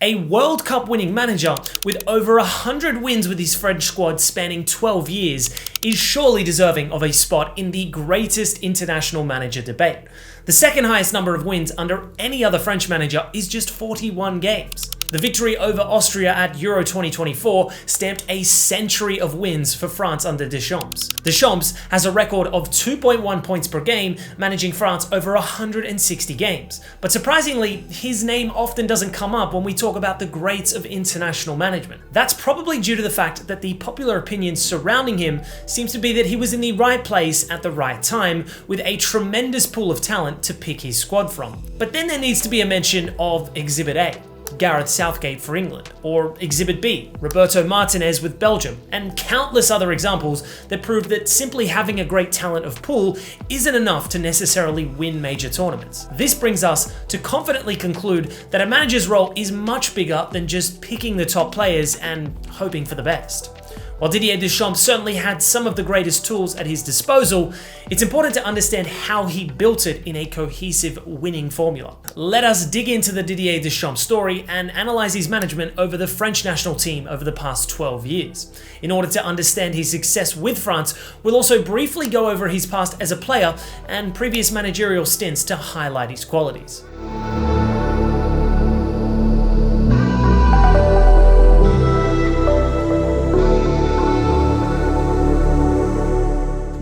A World Cup winning manager with over 100 wins with his French squad spanning 12 years is surely deserving of a spot in the greatest international manager debate. The second highest number of wins under any other French manager is just 41 games. The victory over Austria at Euro 2024 stamped a century of wins for France under Deschamps. Deschamps has a record of 2.1 points per game, managing France over 160 games. But surprisingly, his name often doesn't come up when we talk about the greats of international management. That's probably due to the fact that the popular opinion surrounding him seems to be that he was in the right place at the right time, with a tremendous pool of talent to pick his squad from. But then there needs to be a mention of Exhibit A. Gareth Southgate for England, or Exhibit B, Roberto Martinez with Belgium, and countless other examples that prove that simply having a great talent of pool isn't enough to necessarily win major tournaments. This brings us to confidently conclude that a manager's role is much bigger than just picking the top players and hoping for the best. While Didier Deschamps certainly had some of the greatest tools at his disposal, it's important to understand how he built it in a cohesive winning formula. Let us dig into the Didier Deschamps story and analyze his management over the French national team over the past 12 years. In order to understand his success with France, we'll also briefly go over his past as a player and previous managerial stints to highlight his qualities.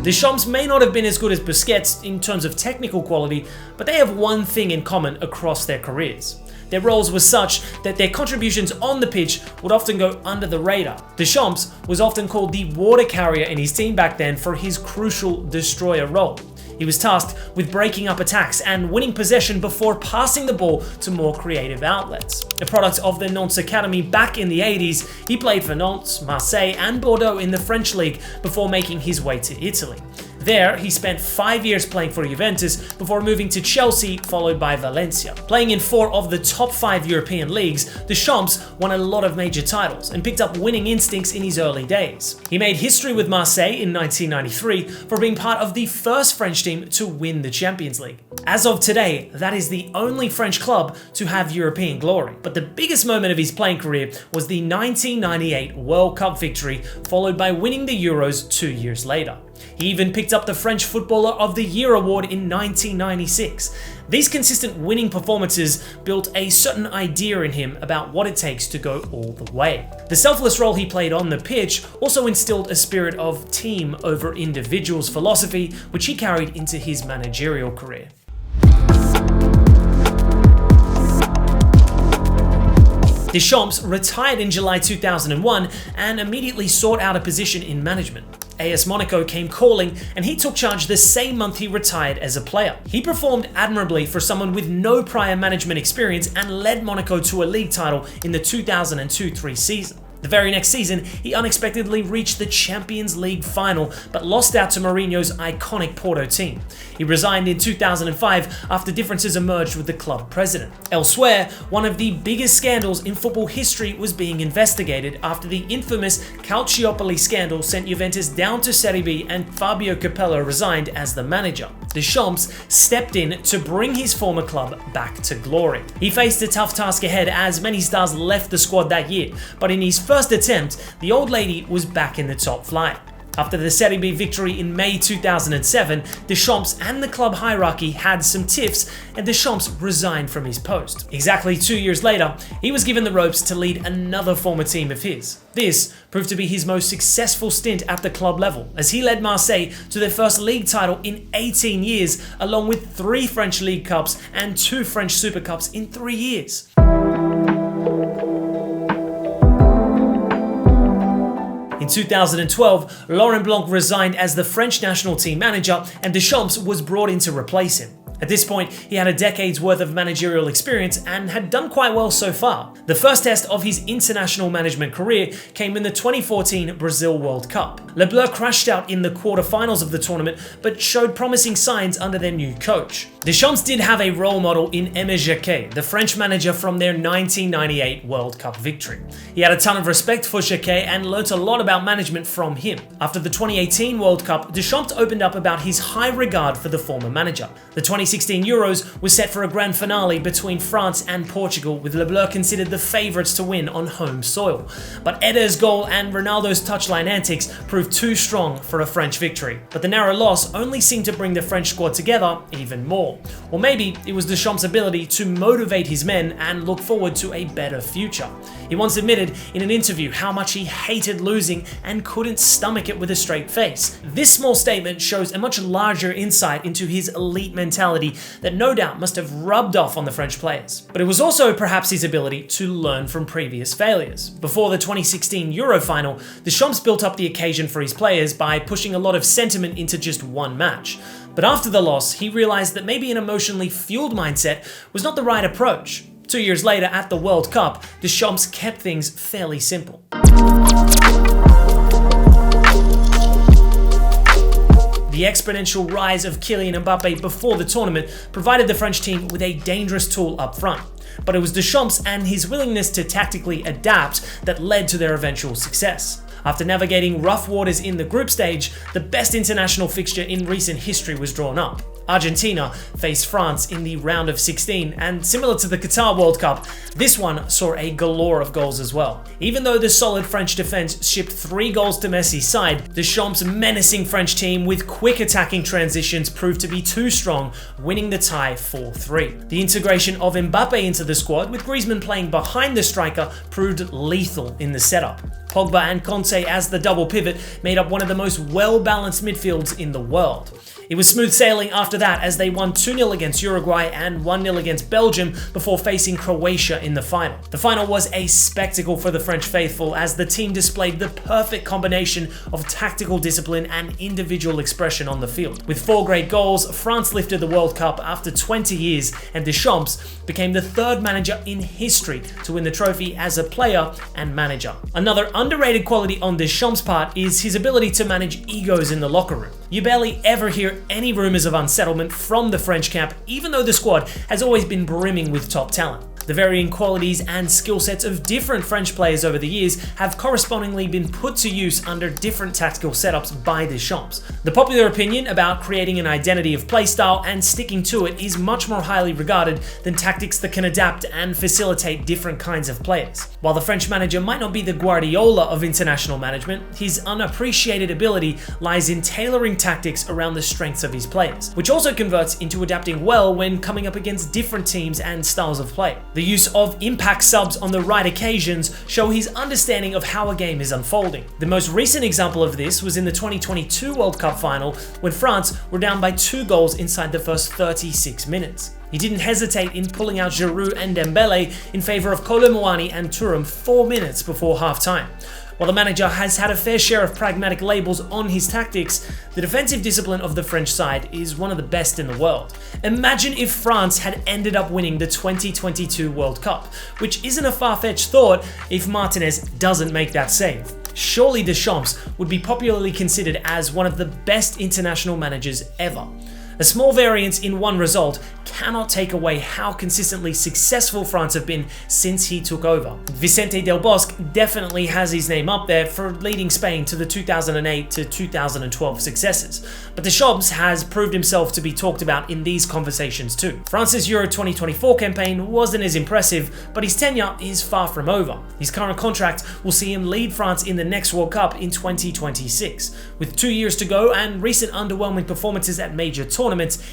Deschamps may not have been as good as Busquets in terms of technical quality, but they have one thing in common across their careers. Their roles were such that their contributions on the pitch would often go under the radar. Deschamps was often called the water carrier in his team back then for his crucial destroyer role. He was tasked with breaking up attacks and winning possession before passing the ball to more creative outlets. A product of the Nantes Academy back in the 80s, he played for Nantes, Marseille and Bordeaux in the French league before making his way to Italy. There, he spent 5 years playing for Juventus before moving to Chelsea, followed by Valencia. Playing in 4 of the top 5 European leagues, Deschamps won a lot of major titles and picked up winning instincts in his early days. He made history with Marseille in 1993 for being part of the first French team to win the Champions League. As of today, that is the only French club to have European glory. But the biggest moment of his playing career was the 1998 World Cup victory, followed by winning the Euros 2 years later. He even picked up the French Footballer of the Year award in 1996. These consistent winning performances built a certain idea in him about what it takes to go all the way. The selfless role he played on the pitch also instilled a spirit of team over individuals philosophy, which he carried into his managerial career. Deschamps retired in July 2001 and immediately sought out a position in management. AS Monaco came calling and he took charge the same month he retired as a player. He performed admirably for someone with no prior management experience and led Monaco to a league title in the 2002-03 season. The very next season, he unexpectedly reached the Champions League final, but lost out to Mourinho's iconic Porto team. He resigned in 2005 after differences emerged with the club president. Elsewhere, one of the biggest scandals in football history was being investigated after the infamous Calciopoli scandal sent Juventus down to Serie B and Fabio Capello resigned as the manager. Deschamps stepped in to bring his former club back to glory. He faced a tough task ahead as many stars left the squad that year, but in his first attempt, the old lady was back in the top flight. After the Serie B victory in May 2007, Deschamps and the club hierarchy had some tiffs and Deschamps resigned from his post. Exactly 2 years later, he was given the ropes to lead another former team of his. This proved to be his most successful stint at the club level, as he led Marseille to their first league title in 18 years, along with 3 French League Cups and 2 French Super Cups in 3 years. In 2012, Laurent Blanc resigned as the French national team manager and Deschamps was brought in to replace him. At this point, he had a decade's worth of managerial experience and had done quite well so far. The first test of his international management career came in the 2014 Brazil World Cup. Les Bleus crashed out in the quarterfinals of the tournament, but showed promising signs under their new coach. Deschamps did have a role model in Aimé Jacquet, the French manager from their 1998 World Cup victory. He had a ton of respect for Jacquet and learnt a lot about management from him. After the 2018 World Cup, Deschamps opened up about his high regard for the former manager. The 2016 2016 Euros was set for a grand finale between France and Portugal, with Le Bleu considered the favourites to win on home soil. But Eder's goal and Ronaldo's touchline antics proved too strong for a French victory. But the narrow loss only seemed to bring the French squad together even more. Or maybe it was Deschamps' ability to motivate his men and look forward to a better future. He once admitted in an interview how much he hated losing and couldn't stomach it with a straight face. This small statement shows a much larger insight into his elite mentality that no doubt must have rubbed off on the French players. But it was also perhaps his ability to learn from previous failures. Before the 2016 Euro final, Deschamps built up the occasion for his players by pushing a lot of sentiment into just one match. But after the loss, he realized that maybe an emotionally fueled mindset was not the right approach. 2 years later at the World Cup, Deschamps kept things fairly simple. The exponential rise of Kylian Mbappe before the tournament provided the French team with a dangerous tool up front. But it was Deschamps and his willingness to tactically adapt that led to their eventual success. After navigating rough waters in the group stage, the best international fixture in recent history was drawn up. Argentina faced France in the round of 16, and similar to the Qatar World Cup, this one saw a galore of goals as well. Even though the solid French defense shipped 3 goals to Messi's side, Deschamps' menacing French team with quick attacking transitions proved to be too strong, winning the tie 4-3. The integration of Mbappe into the squad, with Griezmann playing behind the striker, proved lethal in the setup. Pogba and Conte as the double pivot made up one of the most well-balanced midfields in the world. It was smooth sailing after that as they won 2-0 against Uruguay and 1-0 against Belgium before facing Croatia in the final. The final was a spectacle for the French faithful as the team displayed the perfect combination of tactical discipline and individual expression on the field. With 4 great goals, France lifted the World Cup after 20 years, and Deschamps became the 3rd manager in history to win the trophy as a player and manager. Another underrated quality on Deschamps' part is his ability to manage egos in the locker room. You barely ever hear any rumours of unsettlement from the French camp, even though the squad has always been brimming with top talent. The varying qualities and skill sets of different French players over the years have correspondingly been put to use under different tactical setups by Deschamps. The popular opinion about creating an identity of playstyle and sticking to it is much more highly regarded than tactics that can adapt and facilitate different kinds of players. While the French manager might not be the Guardiola of international management, his unappreciated ability lies in tailoring tactics around the strengths of his players, which also converts into adapting well when coming up against different teams and styles of play. The use of impact subs on the right occasions show his understanding of how a game is unfolding. The most recent example of this was in the 2022 World Cup final when France were down by 2 goals inside the first 36 minutes. He didn't hesitate in pulling out Giroud and Dembele in favour of Kolo Muani and Thuram 4 minutes before half-time. While the manager has had a fair share of pragmatic labels on his tactics, the defensive discipline of the French side is one of the best in the world. Imagine if France had ended up winning the 2022 World Cup, which isn't a far-fetched thought if Martinez doesn't make that save. Surely Deschamps would be popularly considered as one of the best international managers ever. A small variance in one result cannot take away how consistently successful France have been since he took over. Vicente Del Bosque definitely has his name up there for leading Spain to the 2008 to 2012 successes, but Deschamps has proved himself to be talked about in these conversations too. France's Euro 2024 campaign wasn't as impressive, but his tenure is far from over. His current contract will see him lead France in the next World Cup in 2026. With 2 years to go and recent underwhelming performances at major tournaments,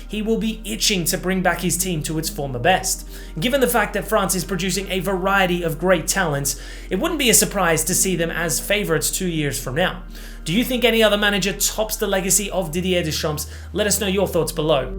he will be itching to bring back his team to its former best. Given the fact that France is producing a variety of great talents, it wouldn't be a surprise to see them as favourites 2 years from now. Do you think any other manager tops the legacy of Didier Deschamps? Let us know your thoughts below.